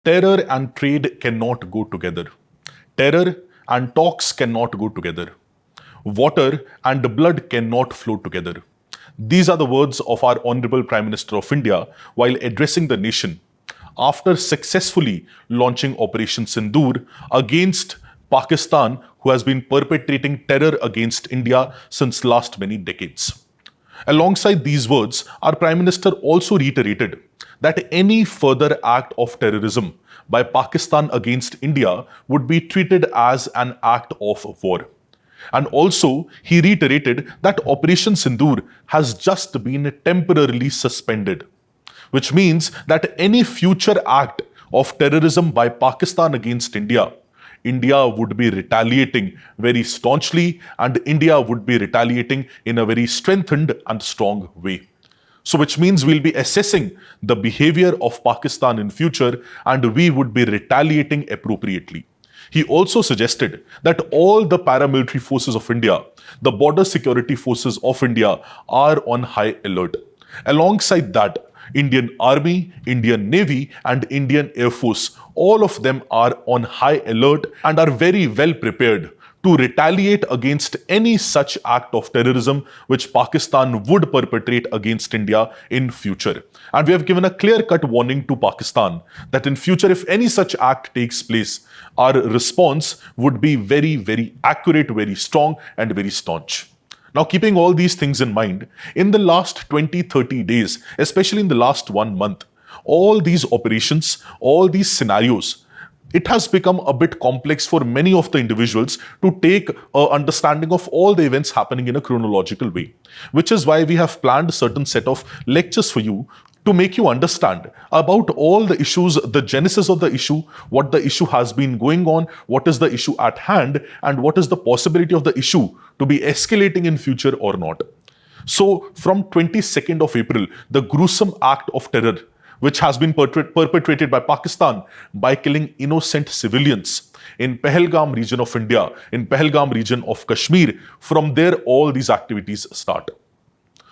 Terror and trade cannot go together. Terror and talks cannot go together. Water and blood cannot flow together. These are the words of our Honorable Prime Minister of India while addressing the nation after successfully launching Operation Sindoor against Pakistan, who has been perpetrating terror against India since last many decades. Alongside these words, our Prime Minister also reiterated that any further act of terrorism by Pakistan against India would be treated as an act of war. And also, he reiterated that Operation Sindoor has just been temporarily suspended, which means that any future act of terrorism by Pakistan against India would be retaliating very staunchly, and India would be retaliating in a very strengthened and strong way. So which means we'll be assessing the behavior of Pakistan in future and we would be retaliating appropriately. He also suggested that all the paramilitary forces of India, the border security forces of India are on high alert. Alongside that, Indian Army, Indian Navy and Indian Air Force, all of them are on high alert and are very well prepared to retaliate against any such act of terrorism which Pakistan would perpetrate against India in future. And we have given a clear-cut warning to Pakistan that in future, if any such act takes place, our response would be very, very accurate, very strong and very staunch. Now, keeping all these things in mind, in the last 20-30 days, especially in the last 1 month, all these operations, all these scenarios, it has become a bit complex for many of the individuals to take an understanding of all the events happening in a chronological way, which is why we have planned a certain set of lectures for you to make you understand about all the issues, the genesis of the issue, what the issue has been going on, what is the issue at hand, and what is the possibility of the issue to be escalating in future or not. So from 22nd of April, the gruesome act of terror which has been perpetrated by Pakistan by killing innocent civilians in Pahalgam region of India, in Pahalgam region of Kashmir. From there, all these activities start.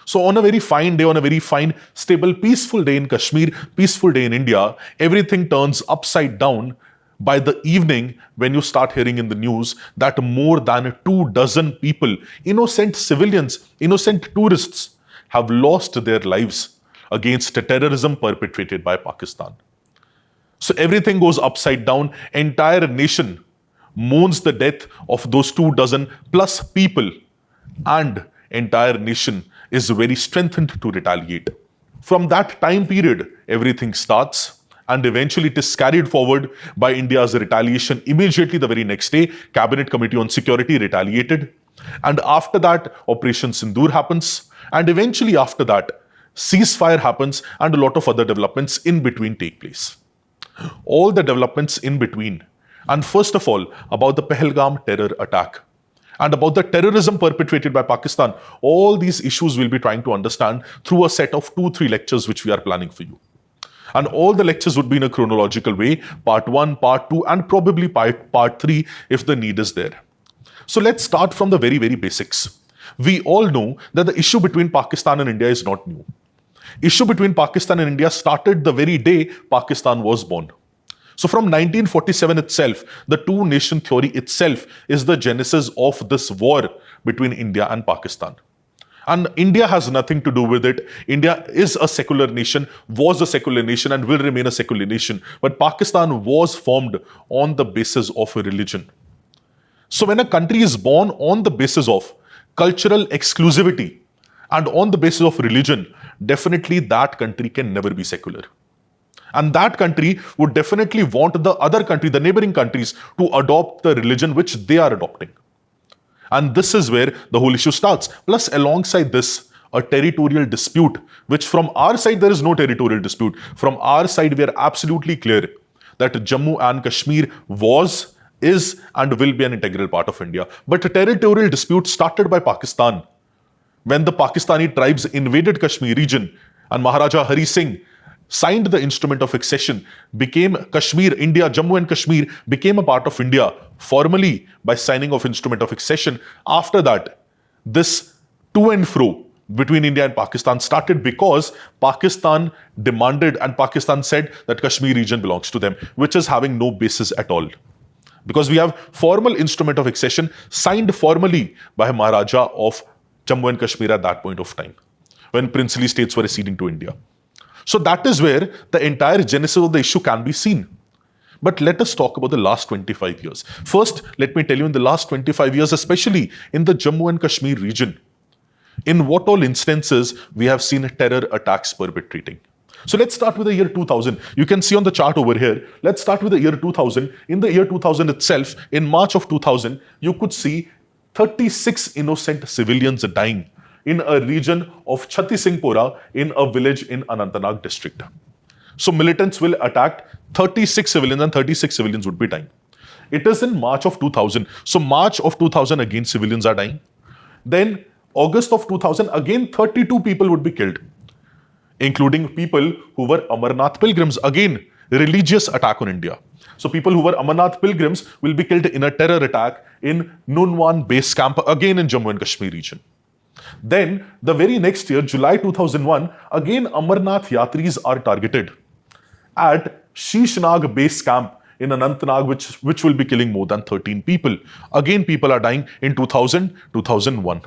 So on a very fine day, on a very fine, stable, peaceful day in Kashmir, peaceful day in India, everything turns upside down by the evening when you start hearing in the news that more than 24 people, innocent civilians, innocent tourists, have lost their lives against terrorism perpetrated by Pakistan. So everything goes upside down. Entire nation mourns the death of those 24 plus people, and entire nation is very strengthened to retaliate. From that time period, everything starts, and eventually it is carried forward by India's retaliation. Immediately the very next day, Cabinet Committee on Security retaliated. And after that, Operation Sindoor happens. And eventually after that, ceasefire happens and a lot of other developments in between take place. All the developments in between, and first of all, about the Pahalgam terror attack and about the terrorism perpetrated by Pakistan, all these issues we'll be trying to understand through a set of 2-3 lectures which we are planning for you. And all the lectures would be in a chronological way, part 1, part 2, and probably part 3 if the need is there. So let's start from the very, very basics. We all know that the issue between Pakistan and India is not new. Issue between Pakistan and India started the very day Pakistan was born. So from 1947 itself, the two-nation theory itself is the genesis of this war between India and Pakistan. And India has nothing to do with it. India is a secular nation, was a secular nation, and will remain a secular nation. But Pakistan was formed on the basis of a religion. So when a country is born on the basis of cultural exclusivity and on the basis of religion, definitely that country can never be secular. And that country would definitely want the other country, the neighboring countries, to adopt the religion which they are adopting. And this is where the whole issue starts. Plus, alongside this, a territorial dispute, which from our side, there is no territorial dispute. From our side, we are absolutely clear that Jammu and Kashmir was, is, and will be an integral part of India. But a territorial dispute started by Pakistan when the Pakistani tribes invaded Kashmir region and Maharaja Hari Singh signed the instrument of accession, became Kashmir, India, Jammu and Kashmir became a part of India formally by signing of instrument of accession. After that, this to and fro between India and Pakistan started because Pakistan demanded and Pakistan said that Kashmir region belongs to them, which is having no basis at all. Because we have formal instrument of accession signed formally by Maharaja of Jammu and Kashmir at that point of time, when princely states were acceding to India. So that is where the entire genesis of the issue can be seen. But let us talk about the last 25 years. First, let me tell you, in the last 25 years, especially in the Jammu and Kashmir region, in what all instances we have seen terror attacks perpetrating. So let's start with the year 2000. You can see on the chart over here. Let's start with the year 2000. In the year 2000 itself, in March of 2000, you could see 36 innocent civilians dying in a region of Chhatti Singhpura in a village in Anantnag district. So militants will attack 36 civilians and 36 civilians would be dying. It is in March of 2000. So March of 2000 again civilians are dying. Then August of 2000 again 32 people would be killed, including people who were Amarnath pilgrims. Again, religious attack on India. So people who were Amarnath pilgrims will be killed in a terror attack in Nunwan base camp, again in Jammu and Kashmir region. Then the very next year, July 2001, again Amarnath Yatris are targeted at Shishnag base camp in Anantnag, which will be killing more than 13 people. Again, people are dying in 2000, 2001.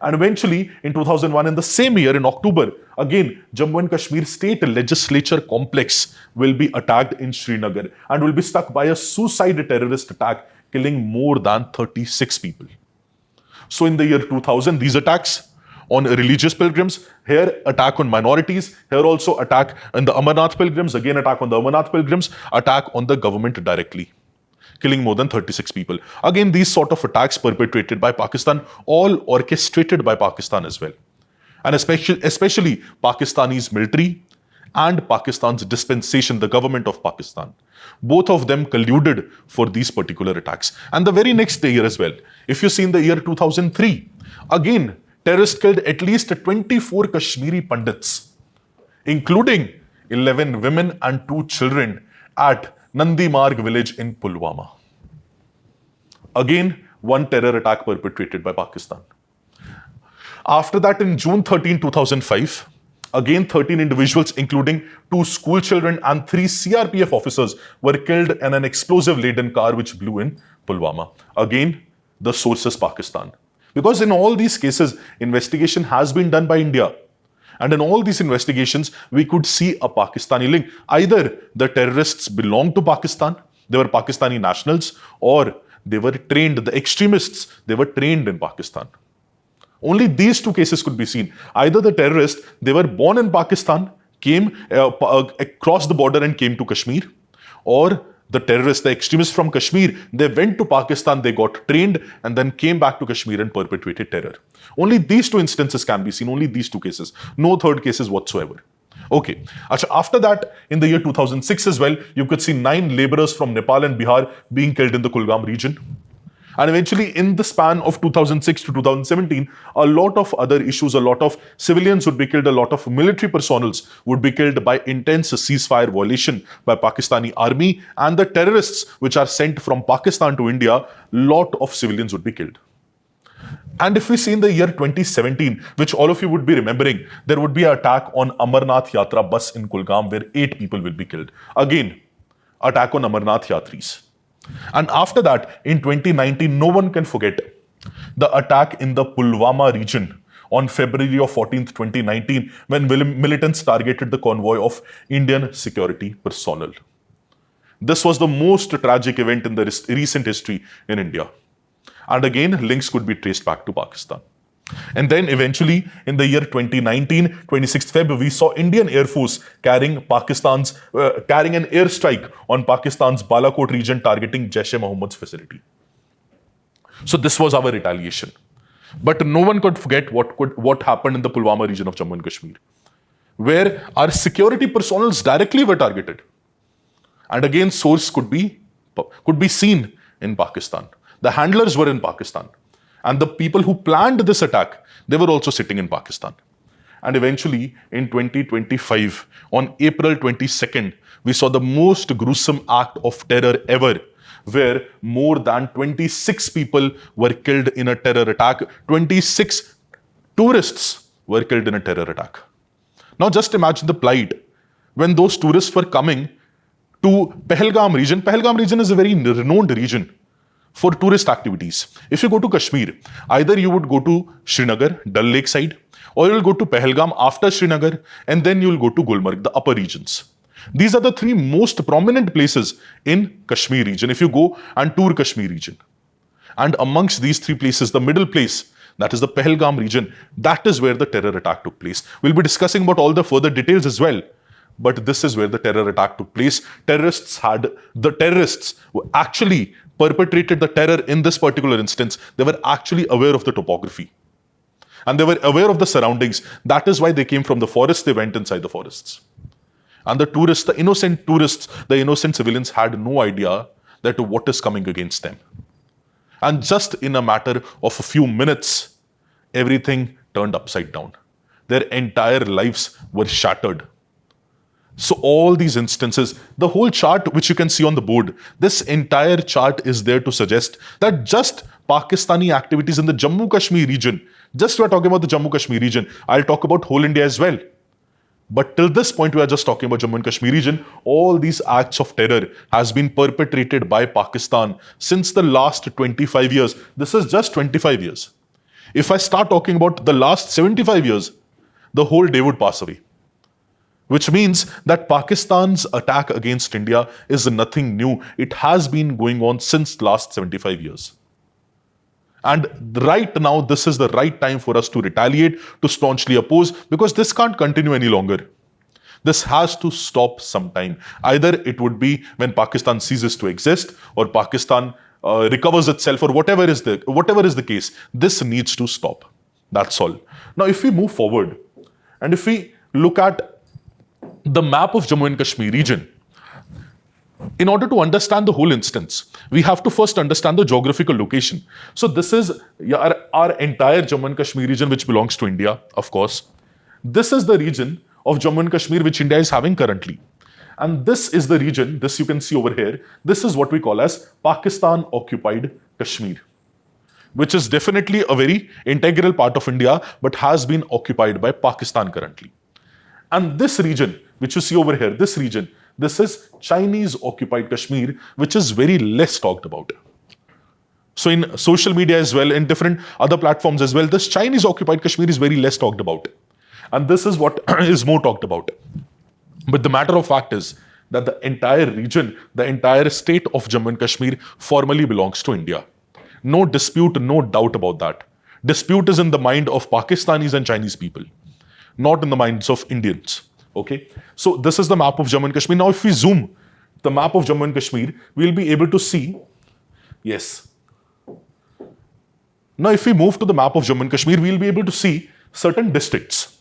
And eventually, in 2001, in the same year, in October, again, Jammu and Kashmir State Legislature Complex will be attacked in Srinagar and will be struck by a suicide terrorist attack, killing more than 36 people. So in the year 2000, these attacks on religious pilgrims, here attack on minorities, here also attack on the Amarnath pilgrims, again attack on the Amarnath pilgrims, attack on the government directly, killing more than 36 people. Again, these sort of attacks perpetrated by Pakistan, all orchestrated by Pakistan as well. And especially Pakistani's military and Pakistan's dispensation, the government of Pakistan. Both of them colluded for these particular attacks. And the very next year as well, if you see in the year 2003, again, terrorists killed at least 24 Kashmiri Pandits, including 11 women and 2 children at Nandi Marg village in Pulwama. Again, one terror attack perpetrated by Pakistan. After that, in June 13, 2005, again 13 individuals, including 2 school children and 3 CRPF officers, were killed in an explosive-laden car which blew in Pulwama. Again, the source is Pakistan. Because in all these cases, investigation has been done by India. And in all these investigations, we could see a Pakistani link. Either the terrorists belonged to Pakistan, they were Pakistani nationals, or they were trained, the extremists, they were trained in Pakistan. Only these 2 cases could be seen. Either the terrorists, they were born in Pakistan, came across the border and came to Kashmir, or the terrorists, the extremists from Kashmir, they went to Pakistan, they got trained, and then came back to Kashmir and perpetrated terror. Only these 2 instances can be seen, only these 2 cases. No third cases whatsoever. Okay. After that, in the year 2006 as well, you could see 9 laborers from Nepal and Bihar being killed in the Kulgam region. And eventually, in the span of 2006 to 2017, a lot of other issues, a lot of civilians would be killed, a lot of military personnel would be killed by intense ceasefire violation by Pakistani army, and the terrorists which are sent from Pakistan to India, lot of civilians would be killed. And if we see in the year 2017, which all of you would be remembering, there would be an attack on Amarnath Yatra bus in Kulgam where 8 people will be killed. Again, attack on Amarnath Yatris. And after that, in 2019, no one can forget the attack in the Pulwama region on February of 14th, 2019, when militants targeted the convoy of Indian security personnel. This was the most tragic event in the recent history in India. And again, links could be traced back to Pakistan. And then eventually, in the year 2019, 26th February, we saw Indian Air Force carrying an airstrike on Pakistan's Balakot region, targeting Jaish-e-Mohammed's facility. So this was our retaliation. But no one could forget what happened in the Pulwama region of Jammu and Kashmir, where our security personnel directly were targeted. And again, source could be seen in Pakistan. The handlers were in Pakistan. And the people who planned this attack, they were also sitting in Pakistan. And eventually, in 2025, on April 22nd, we saw the most gruesome act of terror ever, where more than 26 people were killed in a terror attack. 26 tourists were killed in a terror attack. Now just imagine the plight when those tourists were coming to Pahalgam region. Pahalgam region is a very renowned region for tourist activities. If you go to Kashmir, either you would go to Srinagar, Dal Lake side, or you'll go to Pahalgam after Srinagar, and then you'll go to Gulmarg, the upper regions. These are the three most prominent places in Kashmir region if you go and tour Kashmir region. And amongst these three places, the middle place, that is the Pahalgam region, that is where the terror attack took place. We'll be discussing about all the further details as well. But this is where the terror attack took place. Terrorists who actually perpetrated the terror in this particular instance. They were actually aware of the topography. And they were aware of the surroundings. That is why they came from the forest, they went inside the forests. And the tourists, the innocent tourists, the innocent civilians had no idea that what is coming against them. And just in a matter of a few minutes, everything turned upside down. Their entire lives were shattered. So all these instances, the whole chart which you can see on the board, this entire chart is there to suggest that just Pakistani activities in the Jammu Kashmir region, just we are talking about the Jammu Kashmir region, I'll talk about whole India as well. But till this point, we are just talking about Jammu and Kashmir region. All these acts of terror has been perpetrated by Pakistan since the last 25 years. This is just 25 years. If I start talking about the last 75 years, the whole day would pass away. Which means that Pakistan's attack against India is nothing new. It has been going on since last 75 years. And right now, this is the right time for us to retaliate, to staunchly oppose, because this can't continue any longer. This has to stop sometime. Either it would be when Pakistan ceases to exist, or Pakistan recovers itself, or whatever is the case. This needs to stop. That's all. Now, if we move forward, and if we look at the map of Jammu and Kashmir region, in order to understand the whole instance, we have to first understand the geographical location. So this is our entire Jammu and Kashmir region, which belongs to India, of course. This is the region of Jammu and Kashmir which India is having currently. And this is the region, this you can see over here, this is what we call as Pakistan occupied Kashmir, which is definitely a very integral part of India, but has been occupied by Pakistan currently. And this region, which you see over here, this region, this is Chinese occupied Kashmir, which is very less talked about. So in social media as well, in different other platforms as well, this Chinese occupied Kashmir is very less talked about. And this is what is more talked about. But the matter of fact is that the entire region, the entire state of Jammu and Kashmir formally belongs to India. No dispute, no doubt about that. Dispute is in the mind of Pakistanis and Chinese people, not in the minds of Indians. Okay, so this is the map of Jammu and Kashmir. Now, if we zoom the map of Jammu and Kashmir, we'll be able to see, yes. Now, if we move to the map of Jammu and Kashmir, we'll be able to see certain districts.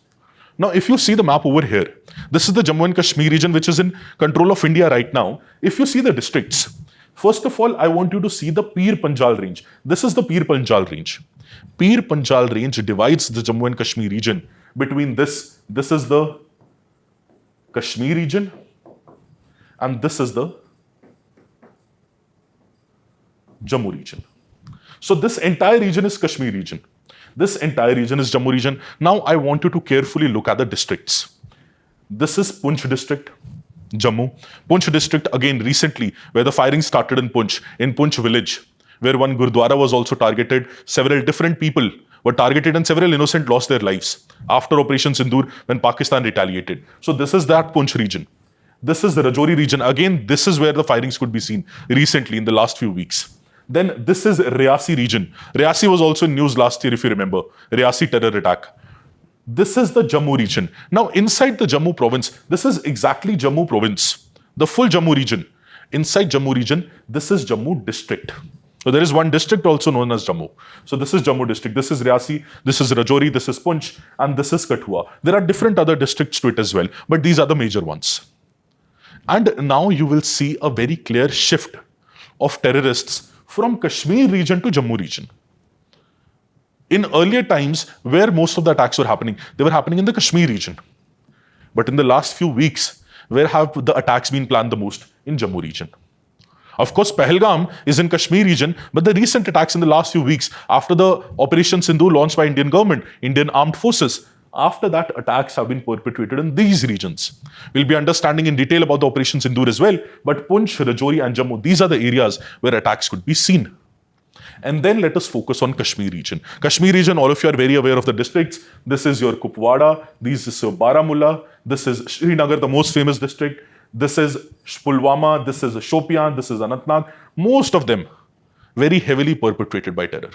Now, if you see the map over here, this is the Jammu and Kashmir region, which is in control of India right now. If you see the districts, first of all, I want you to see the Pir Panjal range. This is the Pir Panjal range. Pir Panjal range divides the Jammu and Kashmir region between this is the Kashmir region, and this is the Jammu region. So this entire region is Kashmir region. This entire region is Jammu region. Now I want you to carefully look at the districts. This is Poonch district, Jammu. Poonch district, again recently, where the firing started in Poonch village, where one Gurdwara was also targeted. Several different people were targeted and several innocent lost their lives after Operation Sindoor when Pakistan retaliated. So this is that Poonch region. This is the Rajouri region. Again, this is where the firings could be seen recently in the last few weeks. Then this is Riyasi region. Riyasi was also in news last year, if you remember. Riyasi terror attack. This is the Jammu region. Now, inside the Jammu province, this is exactly Jammu province, the full Jammu region. Inside Jammu region, this is Jammu district. So there is one district also known as Jammu. So this is Jammu district, this is Riyasi, this is Rajouri, this is Poonch, and this is Kathua. There are different other districts to it as well, but these are the major ones. And now you will see a very clear shift of terrorists from Kashmir region to Jammu region. In earlier times, where most of the attacks were happening, they were happening in the Kashmir region. But in the last few weeks, where have the attacks been planned the most? In Jammu region. Of course, Pahalgam is in Kashmir region, but the recent attacks in the last few weeks, after the Operation Sindoor launched by Indian government, Indian armed forces, After that, attacks have been perpetrated in these regions. We'll be understanding in detail about the operations in Dur as well, but Punch, Rajouri and Jammu, these are the areas where attacks could be seen. And then let us focus on Kashmir region. Kashmir region, all of you are very aware of the districts. This is your Kupwara, this is your Baramulla, this is Srinagar, the most famous district. This is Pulwama, this is Shopian, this is Anantnag. Most of them very heavily perpetrated by terror.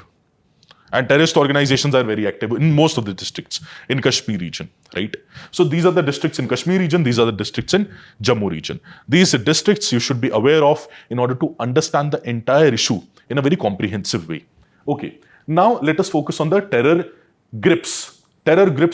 And terrorist organizations are very active in most of the districts in Kashmir region, right? So these are the districts in Kashmir region, these are the districts in Jammu region. These districts you should be aware of in order to understand the entire issue in a very comprehensive way. Okay, now let us focus on the terror grips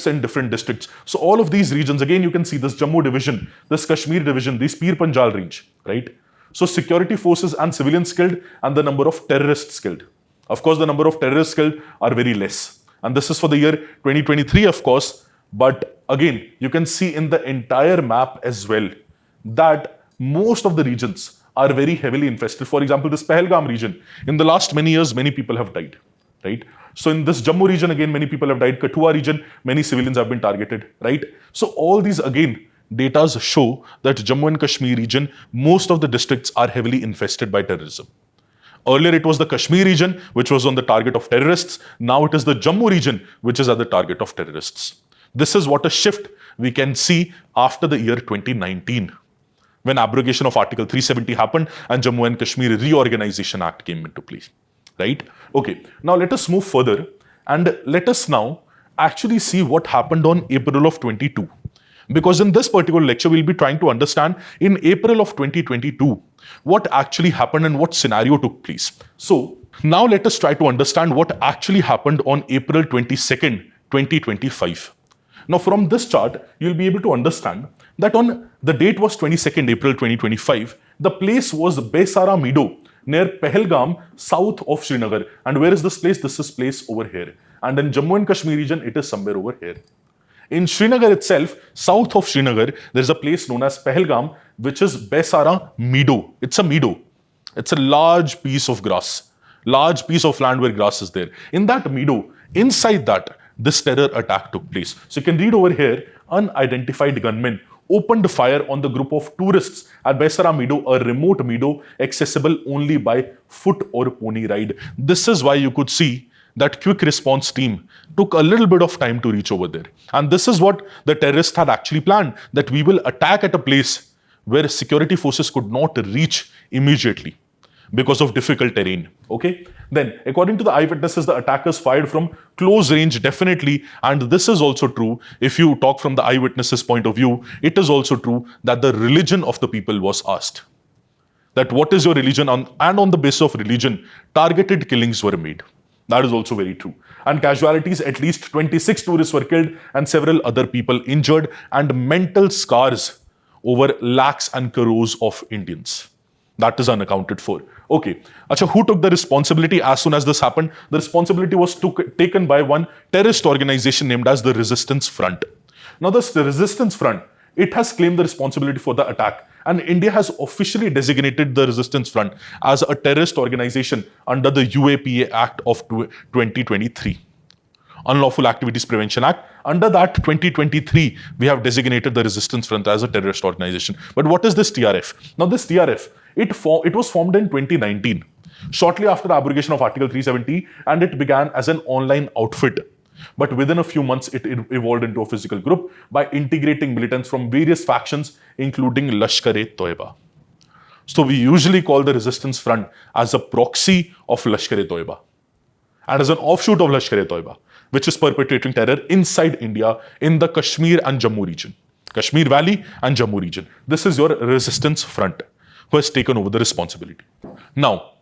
in different districts. So all of these regions, again, you can see this Jammu division, this Kashmir division, this Pir Panjal range, right? So security forces and civilians killed and the number of terrorists killed. Of course, the number of terrorists killed are very less. And this is for the year 2023, of course. But again, you can see in the entire map as well that most of the regions are very heavily infested. For example, this Pahalgam region, in the last many years, many people have died, right? So in this Jammu region, again, many people have died. Kathua region, many civilians have been targeted, right? So all these, again, data show that Jammu and Kashmir region, most of the districts are heavily infested by terrorism. Earlier, it was the Kashmir region, which was on the target of terrorists. Now it is the Jammu region, which is at the target of terrorists. This is what a shift we can see after the year 2019, when abrogation of Article 370 happened and Jammu and Kashmir Reorganization Act came into place, right? Okay, now let us move further and let us now actually see what happened on April of 22. Because in this particular lecture, we'll be trying to understand in April of 2022, what actually happened and what scenario took place. So now let us try to understand what actually happened on April 22nd, 2025. Now from this chart, you'll be able to understand that on the date was 22nd April 2025, the place was Besara Meadow near Pahalgam, south of Srinagar. And where is this place? This is place over here. And in Jammu and Kashmir region, it is somewhere over here. In Srinagar itself, south of Srinagar, there is a place known as Pahalgam, which is Besara Meadow. It's a meadow. It's a large piece of grass, large piece of land where grass is there. In that meadow, inside that, this terror attack took place. So you can read over here, unidentified gunmen opened fire on the group of tourists at Besara Meadow, a remote meadow accessible only by foot or pony ride. This is why you could see that quick response team took a little bit of time to reach over there. And this is what the terrorists had actually planned, that we will attack at a place where security forces could not reach immediately because of difficult terrain. Okay. Then, according to the eyewitnesses, the attackers fired from close range, definitely. And this is also true. If you talk from the eyewitnesses' point of view, it is also true that the religion of the people was asked. That what is your religion? And on the basis of religion, targeted killings were made. That is also very true. And casualties, at least 26 tourists were killed and several other people injured, and mental scars over lakhs and crores of Indians. That is unaccounted for. Okay. Acha, who took the responsibility as soon as this happened? The responsibility was taken by one terrorist organization named as the Resistance Front. Now, this Resistance Front, it has claimed the responsibility for the attack. And India has officially designated the Resistance Front as a terrorist organization under the UAPA Act of 2023. Unlawful Activities Prevention Act. Under that 2023, we have designated the Resistance Front as a terrorist organization. But what is this TRF? Now this TRF, it was formed in 2019, shortly after the abrogation of Article 370, and it began as an online outfit. But within a few months, it evolved into a physical group by integrating militants from various factions, including Lashkar-e-Toiba. So we usually call the Resistance Front as a proxy of Lashkar-e-Toiba and as an offshoot of Lashkar-e-Toiba, which is perpetrating terror inside India in the Kashmir and Jammu region. Kashmir Valley and Jammu region. This is your Resistance Front who has taken over the responsibility. Now,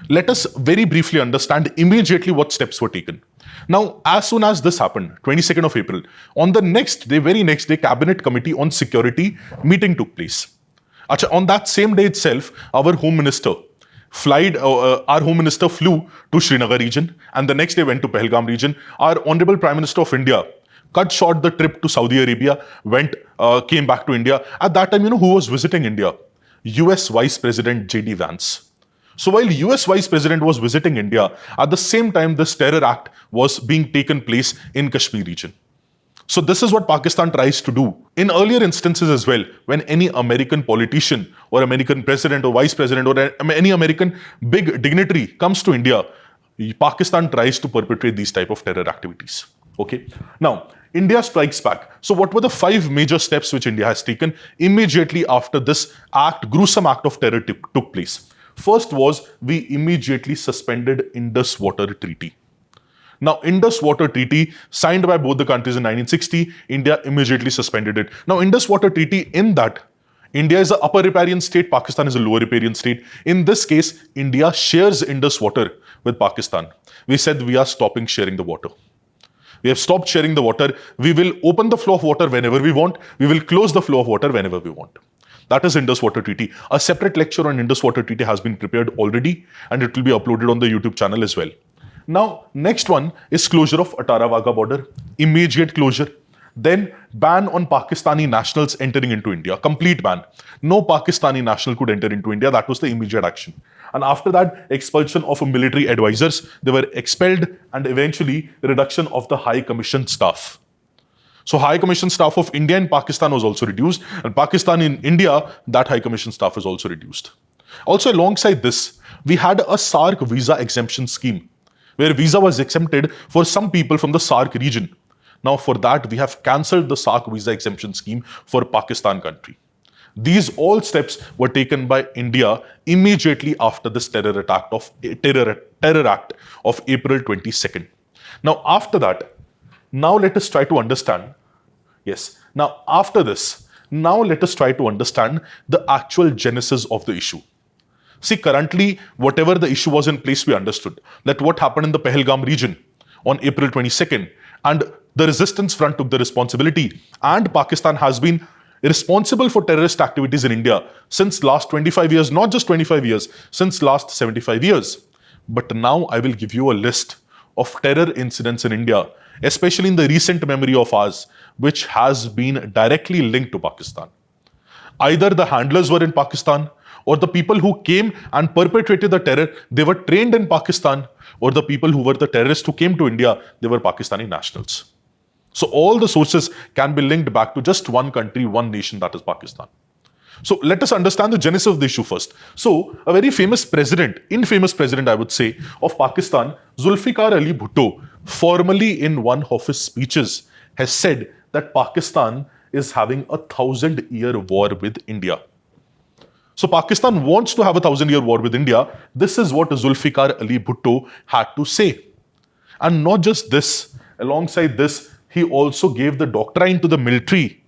let us very briefly understand immediately what steps were taken. Now, as soon as this happened, 22nd of April, on the next day, very next day, Cabinet Committee on Security meeting took place. Achha, on that same day itself, our Home Minister flew to Srinagar region, and the next day went to Pahalgam region. Our Honorable Prime Minister of India cut short the trip to Saudi Arabia, came back to India. At that time, who was visiting India? US Vice President J.D. Vance. So while US Vice President was visiting India, at the same time, this terror act was being taken place in Kashmir region. So this is what Pakistan tries to do. In earlier instances as well, when any American politician or American president or vice president or any American big dignitary comes to India, Pakistan tries to perpetrate these type of terror activities. Okay. Now, India strikes back. So what were the 5 major steps which India has taken immediately after this gruesome act of terror took place? First was we immediately suspended Indus Water Treaty. Now, Indus Water Treaty, signed by both the countries in 1960, India immediately suspended it. Now, Indus Water Treaty, in that, India is an upper riparian state, Pakistan is a lower riparian state. In this case, India shares Indus water with Pakistan. We said we are stopping sharing the water. We have stopped sharing the water. We will open the flow of water whenever we want. We will close the flow of water whenever we want. That is Indus Water Treaty. A separate lecture on Indus Water Treaty has been prepared already, and it will be uploaded on the YouTube channel as well. Now, next one is closure of Atara Wagah border, immediate closure. Then ban on Pakistani nationals entering into India, complete ban. No Pakistani national could enter into India. That was the immediate action. And after that, expulsion of military advisors. They were expelled, and eventually reduction of the High Commission staff. So High Commission staff of India and Pakistan was also reduced, and Pakistan in India, that High Commission staff was also reduced. Also, alongside this, we had a SAARC visa exemption scheme, where visa was exempted for some people from the SAARC region. Now, for that, we have cancelled the SAARC visa exemption scheme for Pakistan country. These all steps were taken by India immediately after this terror act of April 22nd. Now, after that, now let us try to understand. Yes. Now, after this, now let us try to understand the actual genesis of the issue. See, currently, whatever the issue was in place, we understood that what happened in the Pahalgam region on April 22nd, and the resistance front took the responsibility, and Pakistan has been responsible for terrorist activities in India since last 25 years, not just 25 years, since last 75 years. But now I will give you a list of terror incidents in India, especially in the recent memory of ours, which has been directly linked to Pakistan. Either the handlers were in Pakistan, or the people who came and perpetrated the terror, they were trained in Pakistan, or the people who were the terrorists who came to India, they were Pakistani nationals. So all the sources can be linked back to just one country, one nation, that is Pakistan. So let us understand the genesis of the issue first. So a very famous president, infamous president I would say, of Pakistan, Zulfikar Ali Bhutto, formally in one of his speeches has said that Pakistan is having a 1,000-year war with India. So Pakistan wants to have a 1,000-year war with India. This is what Zulfikar Ali Bhutto had to say. And not just this, alongside this, he also gave the doctrine to the military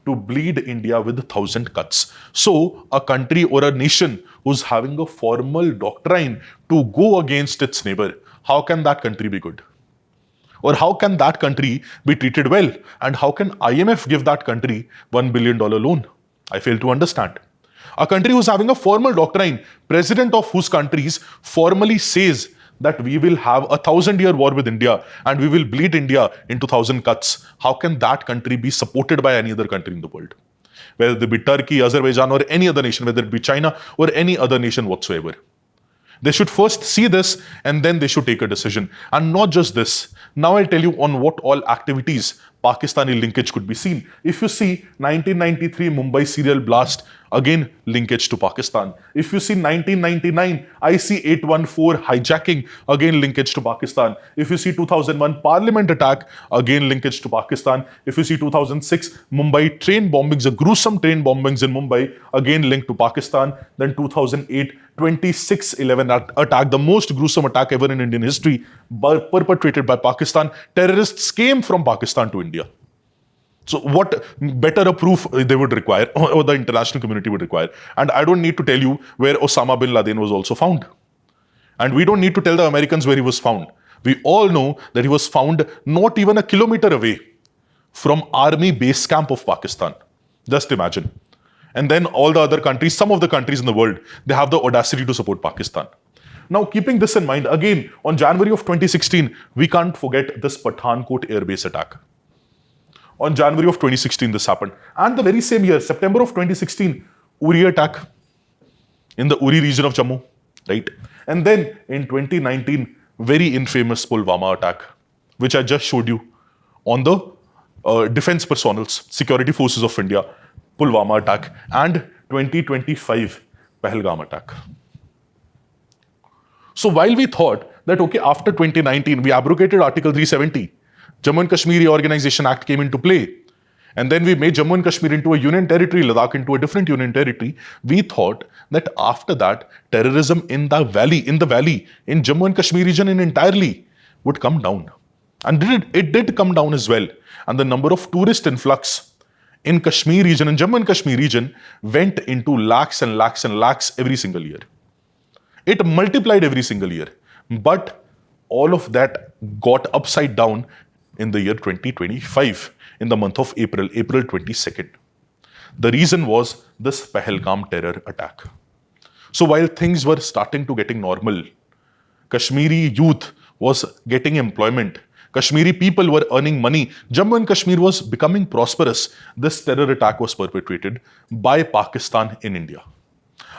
to bleed India with 1,000 cuts. So a country or a nation who's having a formal doctrine to go against its neighbor, how can that country be good? Or how can that country be treated well? And how can IMF give that country $1 billion loan? I fail to understand. A country who's having a formal doctrine, president of whose countries formally says that we will have a 1,000-year war with India and we will bleed India into 1,000 cuts. How can that country be supported by any other country in the world? Whether it be Turkey, Azerbaijan, or any other nation, whether it be China or any other nation whatsoever. They should first see this and then they should take a decision. And not just this. Now I'll tell you on what all activities Pakistani linkage could be seen. If you see 1993 Mumbai serial blast, again linkage to Pakistan. If you see 1999 IC-814 hijacking, again linkage to Pakistan. If you see 2001 Parliament attack, again linkage to Pakistan. If you see 2006 Mumbai train bombings, a gruesome train bombings in Mumbai, again linked to Pakistan. Then 2008 26/11 attack, the most gruesome attack ever in Indian history, perpetrated by Pakistan. Terrorists came from Pakistan to India. So what better a proof they would require, or the international community would require? And I don't need to tell you where Osama bin Laden was also found. And we don't need to tell the Americans where he was found. We all know that he was found not even a kilometer away from army base camp of Pakistan. Just imagine. And then all the other countries, some of the countries in the world, they have the audacity to support Pakistan. Now, keeping this in mind, again, on January of 2016, we can't forget this Pathankot airbase attack. On January of 2016, this happened. And the very same year, September of 2016, Uri attack in the Uri region of Jammu, right? And then in 2019, very infamous Pulwama attack, which I just showed you on the defense personnel, security forces of India, Pulwama attack, and 2025 Pahalgam attack. So while we thought that, okay, after 2019, we abrogated Article 370, Jammu and Kashmir Reorganization Act came into play, and then we made Jammu and Kashmir into a union territory, Ladakh into a different union territory, we thought that after that, terrorism in the valley, in Jammu and Kashmir region entirely would come down. And it did come down as well. And the number of tourist influx in Kashmir region, in Jammu and Kashmir region, went into lakhs and lakhs and lakhs every single year. It multiplied every single year. But all of that got upside down in the year 2025, in the month of April 22nd. The reason was this Pahalgam terror attack. So while things were starting to getting normal, Kashmiri youth was getting employment, Kashmiri people were earning money, Jammu and Kashmir was becoming prosperous, this terror attack was perpetrated by Pakistan in India.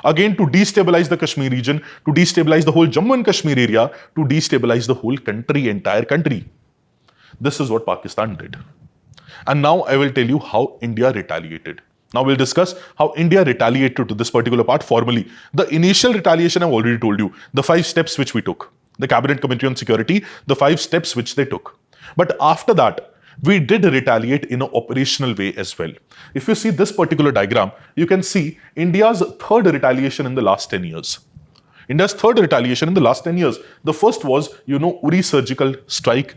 Again, to destabilize the Kashmir region, to destabilize the whole Jammu and Kashmir area, to destabilize the whole country, entire country. This is what Pakistan did. And now I will tell you how India retaliated. Now we'll discuss how India retaliated to this particular part formally. The initial retaliation I've already told you, the 5 steps which we took. The Cabinet Committee on Security, the 5 steps which they took. But after that, we did retaliate in an operational way as well. If you see this particular diagram, you can see India's third retaliation in the last 10 years. India's third retaliation in the last 10 years. The first was, Uri surgical strike,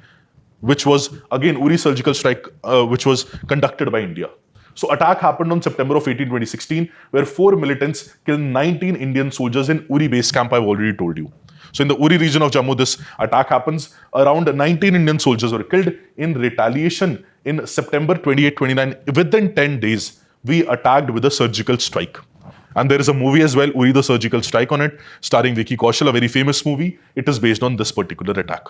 which was, again, Uri surgical strike, which was conducted by India. So attack happened on September of 18, 2016, where 4 militants killed 19 Indian soldiers in Uri base camp, I've already told you. So in the Uri region of Jammu, this attack happens. Around 19 Indian soldiers were killed. In retaliation, in September 28, 29, within 10 days, we attacked with a surgical strike. And there is a movie as well, Uri the Surgical Strike on it, starring Vicky Kaushal, a very famous movie. It is based on this particular attack.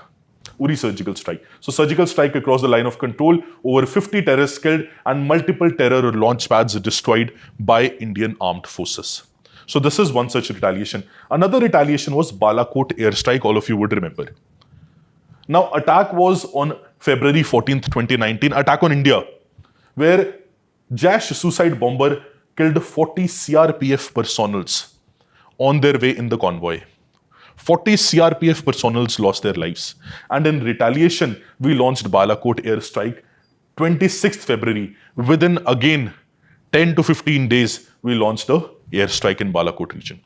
Uri surgical strike. So surgical strike across the line of control, over 50 terrorists killed and multiple terror launch pads destroyed by Indian armed forces. So this is one such retaliation. Another retaliation was Balakot airstrike, all of you would remember. Now attack was on February 14th, 2019, attack on India, where Jaish suicide bomber killed 40 CRPF personnel on their way in the convoy. 40 CRPF personnel lost their lives. And in retaliation, we launched Balakot airstrike 26th February. Within, again, 10 to 15 days, we launched a airstrike in Balakot region.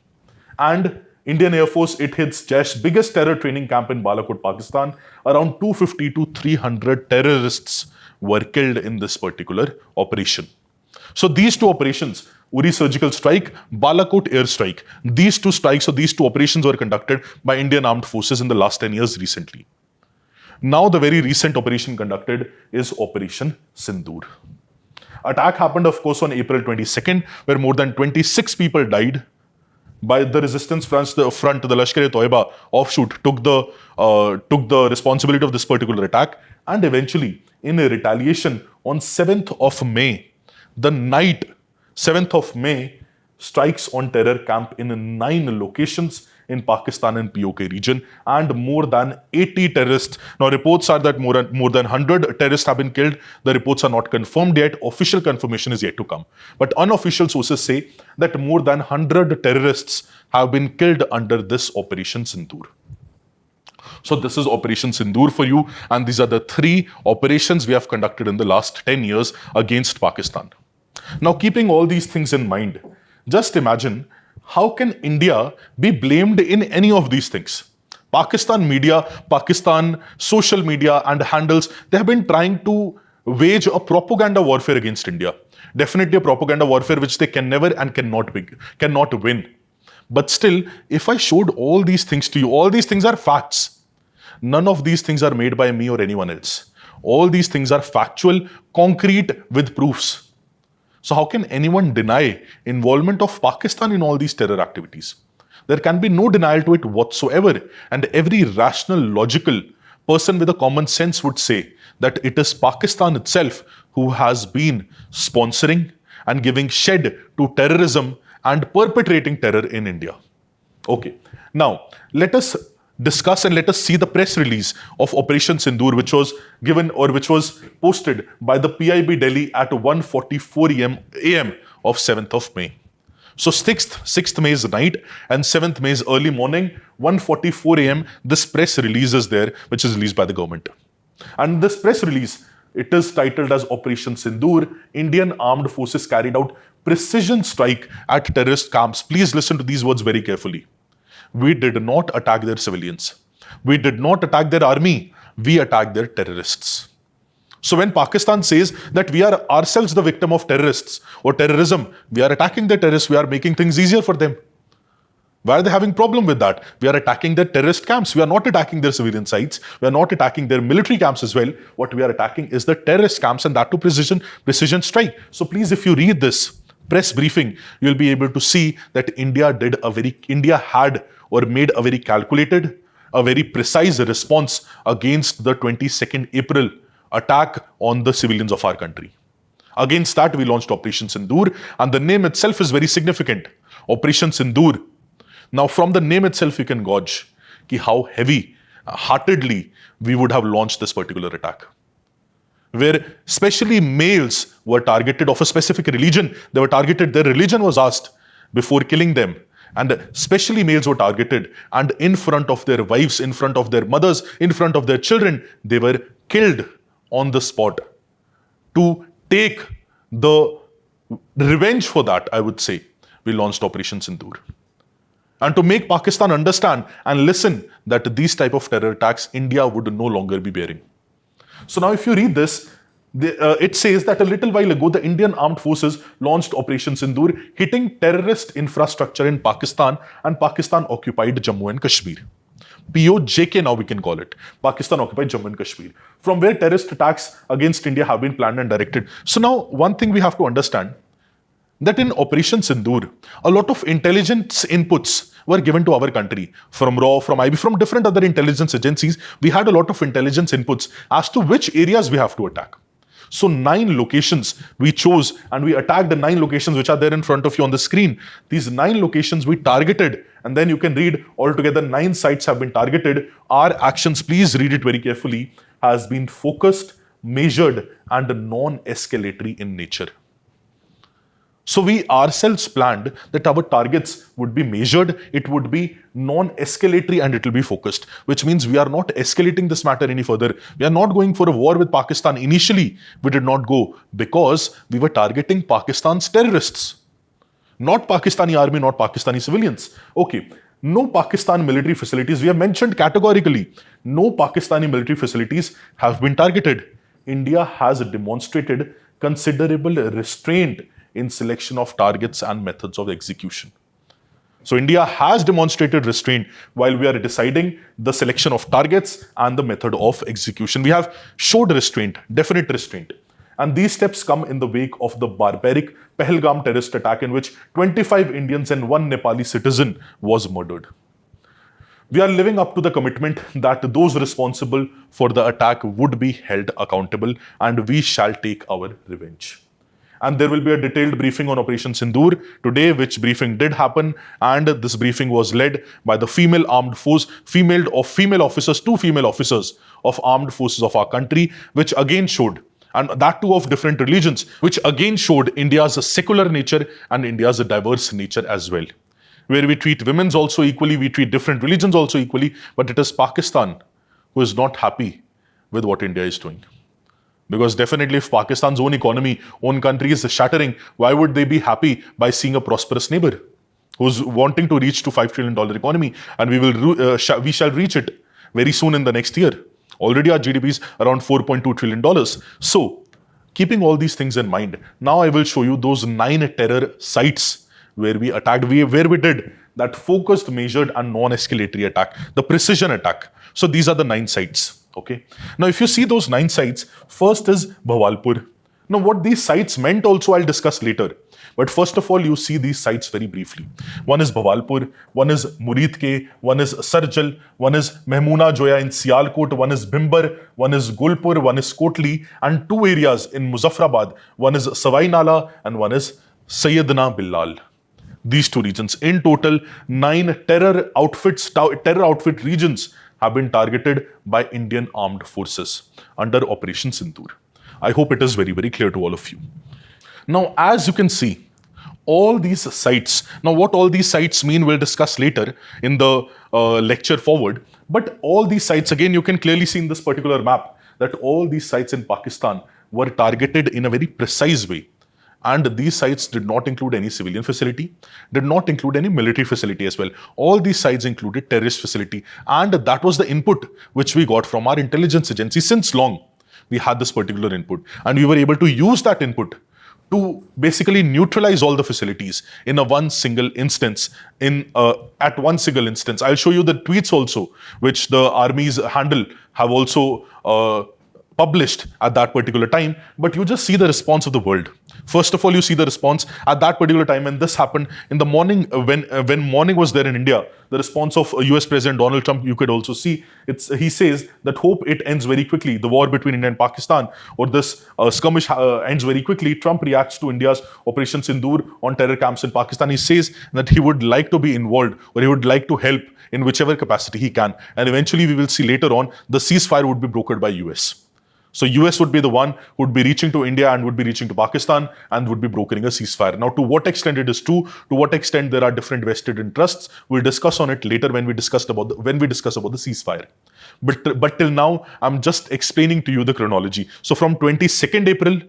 And Indian Air Force, it hits Jaish's biggest terror training camp in Balakot, Pakistan. Around 250 to 300 terrorists were killed in this particular operation. So these two operations, Uri surgical strike, Balakot airstrike, these two strikes or these two operations were conducted by Indian armed forces in the last 10 years recently. Now the very recent operation conducted is Operation Sindoor. Attack happened, of course, on April 22nd, where more than 26 people died. By the resistance front, the Lashkar-e-Toiba offshoot took the responsibility of this particular attack, and eventually, in a retaliation, on 7th of May, the night 7th of May, strikes on terror camp in 9 locations in Pakistan and POK region, and more than 80 terrorists. Now reports are that more than 100 terrorists have been killed. The reports are not confirmed yet. Official confirmation is yet to come. But unofficial sources say that more than 100 terrorists have been killed under this Operation Sindoor. So this is Operation Sindoor for you, and these are the 3 operations we have conducted in the last 10 years against Pakistan. Now, keeping all these things in mind, just imagine, how can India be blamed in any of these things? Pakistan media, Pakistan social media and handles, they have been trying to wage a propaganda warfare against India. Definitely a propaganda warfare which they can never and cannot win. But still, if I showed all these things to you, all these things are facts. None of these things are made by me or anyone else. All these things are factual, concrete, with proofs. So how can anyone deny involvement of Pakistan in all these terror activities? There can be no denial to it whatsoever. And every rational, logical person with a common sense would say that it is Pakistan itself who has been sponsoring and giving shed to terrorism and perpetrating terror in India. Okay, now let us discuss and let us see the press release of Operation Sindoor, which was given or which was posted by the PIB Delhi at 1:44 a.m. of 7th of May. So 6th May's night and 7th May's early morning, 1:44 a.m. this press release is there, which is released by the government. And this press release, it is titled as Operation Sindoor. Indian Armed Forces carried out precision strike at terrorist camps. Please listen to these words very carefully. We did not attack their civilians. We did not attack their army. We attacked their terrorists. So when Pakistan says that we are ourselves the victim of terrorists or terrorism, we are attacking the terrorists, we are making things easier for them. Why are they having problem with that? We are attacking their terrorist camps. We are not attacking their civilian sites. We are not attacking their military camps as well. What we are attacking is the terrorist camps, and that to precision strike. So please, if you read this press briefing, you'll be able to see that India had or made a very calculated, a very precise response against the 22nd April attack on the civilians of our country. Against that, we launched Operation Sindoor, and the name itself is very significant. Operation Sindoor. Now, from the name itself, you can gauge how heavy-heartedly we would have launched this particular attack, where especially males were targeted of a specific religion. They were targeted, their religion was asked before killing them. And especially males were targeted, and in front of their wives, in front of their mothers, in front of their children, they were killed on the spot. To take the revenge for that, I would say, we launched Operation Sindoor. And to make Pakistan understand and listen that these type of terror attacks, India would no longer be bearing. So now if you read this, it says that a little while ago, the Indian Armed Forces launched Operation Sindoor, hitting terrorist infrastructure in Pakistan and Pakistan-occupied Jammu and Kashmir. POJK now we can call it, Pakistan-occupied Jammu and Kashmir, from where terrorist attacks against India have been planned and directed. So now one thing we have to understand, that in Operation Sindoor, a lot of intelligence inputs were given to our country from RAW, from IB, from different other intelligence agencies. We had a lot of intelligence inputs as to which areas we have to attack. So 9 locations we chose, and we attacked the 9 locations which are there in front of you on the screen. These 9 locations we targeted, and then you can read altogether 9 sites have been targeted. Our actions, please read it very carefully, has been focused, measured, and non-escalatory in nature. So we ourselves planned that our targets would be measured, it would be non-escalatory, and it will be focused, which means we are not escalating this matter any further. We are not going for a war with Pakistan. Initially, we did not go because we were targeting Pakistan's terrorists, not Pakistani army, not Pakistani civilians. Okay, no Pakistan military facilities. We have mentioned categorically, no Pakistani military facilities have been targeted. India has demonstrated considerable restraint in selection of targets and methods of execution. So India has demonstrated restraint while we are deciding the selection of targets and the method of execution. We have showed restraint, definite restraint. And these steps come in the wake of the barbaric Pahalgam terrorist attack in which 25 Indians and 1 Nepali citizen was murdered. We are living up to the commitment that those responsible for the attack would be held accountable, and we shall take our revenge. And there will be a detailed briefing on Operation Sindoor today, which briefing did happen, and this briefing was led by the female armed force, female officers, 2 female officers of armed forces of our country, which again showed, and that too of different religions, which again showed India's secular nature and India's diverse nature as well, where we treat women also equally, we treat different religions also equally, but it is Pakistan who is not happy with what India is doing. Because definitely if Pakistan's own economy, own country is shattering, why would they be happy by seeing a prosperous neighbor who's wanting to reach to $5 trillion economy, and we shall reach it very soon in the next year. Already our GDP is around $4.2 trillion. So keeping all these things in mind, now I will show you those 9 terror sites where we attacked, where we did that focused, measured and non-escalatory attack, the precision attack. So these are the 9 sites. Okay. Now, if you see those 9 sites, first is Bhawalpur. Now, what these sites meant also I'll discuss later. But first of all, you see these sites very briefly. One is Bhawalpur, one is Muridke, one is Sarjal, one is Mehmoona Joya in Sialkot, one is Bhimbar, one is Gulpur, one is Kotli, and 2 areas in Muzaffarabad. One is Savai Nala and one is Sayyidina Bilal. these two regions. In total, 9 terror outfit regions have been targeted by Indian armed forces under Operation Sindoor. I hope it is very, very clear to all of you. Now, as you can see, all these sites, now what all these sites mean, we'll discuss later in the lecture forward. But all these sites, again, you can clearly see in this particular map that all these sites in Pakistan were targeted in a very precise way. And these sites did not include any civilian facility, did not include any military facility as well. All these sites included terrorist facility. And that was the input which we got from our intelligence agency. Since long, we had this particular input. And we were able to use that input to basically neutralize all the facilities in one single instance. At one single instance, I'll show you the tweets also, which the army's handle have also published at that particular time. But you just see the response of the world. First of all, you see the response at that particular time when this happened in the morning, when morning was there in India. The response of US President Donald Trump, you could also see. He says that hope it ends very quickly. The war between India and Pakistan, or this skirmish ends very quickly. Trump reacts to India's Operation Sindoor on terror camps in Pakistan. He says that he would like to be involved, or he would like to help in whichever capacity he can. And eventually, we will see later on, the ceasefire would be brokered by US. So US would be the one who would be reaching to India and would be reaching to Pakistan and would be brokering a ceasefire. Now, to what extent it is true, to what extent there are different vested interests, we'll discuss on it later when we discuss about the ceasefire. But till now, I'm just explaining to you the chronology. So from 22nd April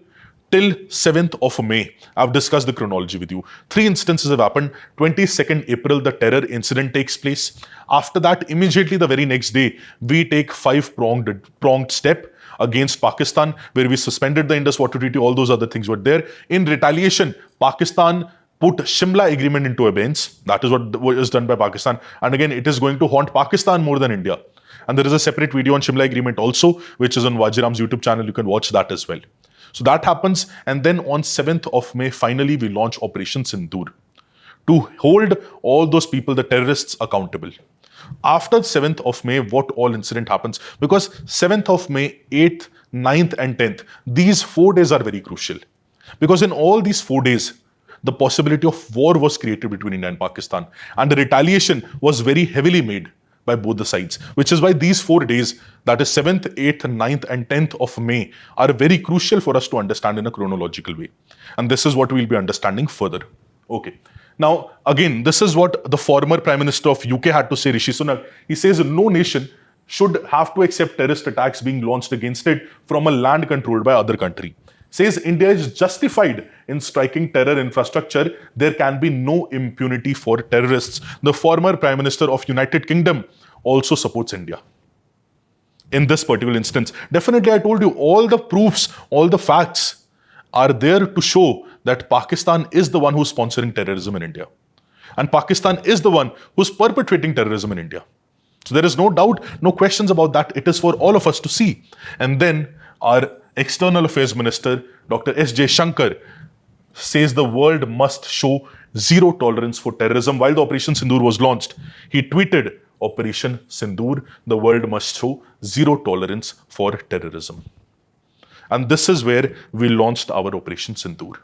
till 7th of May, I've discussed the chronology with you. 3 instances have happened. 22nd April, the terror incident takes place. After that, immediately the very next day, we take 5-pronged step against Pakistan, where we suspended the Indus Water Treaty. All those other things were there. In retaliation, Pakistan put Shimla Agreement into abeyance. That is what was done by Pakistan. And again, it is going to haunt Pakistan more than India. And there is a separate video on Shimla Agreement also, which is on Vajiram's YouTube channel. You can watch that as well. So that happens. And then on 7th of May, finally, we launch Operation Sindoor to hold all those people, the terrorists, accountable. After 7th of May, what all incident happens? Because 7th of May, 8th, 9th and 10th, these 4 days are very crucial. Because in all these 4 days, the possibility of war was created between India and Pakistan. And the retaliation was very heavily made by both the sides. Which is why these 4 days, that is 7th, 8th, 9th and 10th of May, are very crucial for us to understand in a chronological way. And this is what we'll be understanding further. Okay. Now, again, this is what the former Prime Minister of UK had to say, Rishi Sunak. He says no nation should have to accept terrorist attacks being launched against it from a land controlled by other country. Says India is justified in striking terror infrastructure. There can be no impunity for terrorists. The former Prime Minister of United Kingdom also supports India in this particular instance. Definitely, I told you, all the proofs, all the facts are there to show that Pakistan is the one who's sponsoring terrorism in India. And Pakistan is the one who's perpetrating terrorism in India. So there is no doubt, no questions about that. It is for all of us to see. And then our External Affairs Minister, Dr. S. J. Shankar, says the world must show zero tolerance for terrorism. While the Operation Sindoor was launched, he tweeted, Operation Sindoor, the world must show zero tolerance for terrorism. And this is where we launched our Operation Sindoor.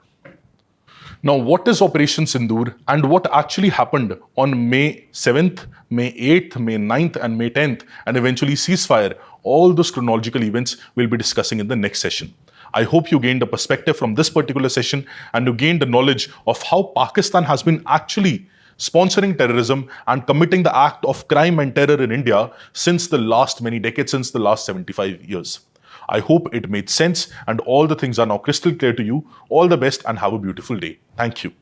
Now, what is Operation Sindoor and what actually happened on May 7th, May 8th, May 9th and May 10th and eventually ceasefire? All those chronological events we'll be discussing in the next session. I hope you gained a perspective from this particular session and you gained the knowledge of how Pakistan has been actually sponsoring terrorism and committing the act of crime and terror in India since the last many decades, since the last 75 years. I hope it made sense and all the things are now crystal clear to you. All the best and have a beautiful day. Thank you.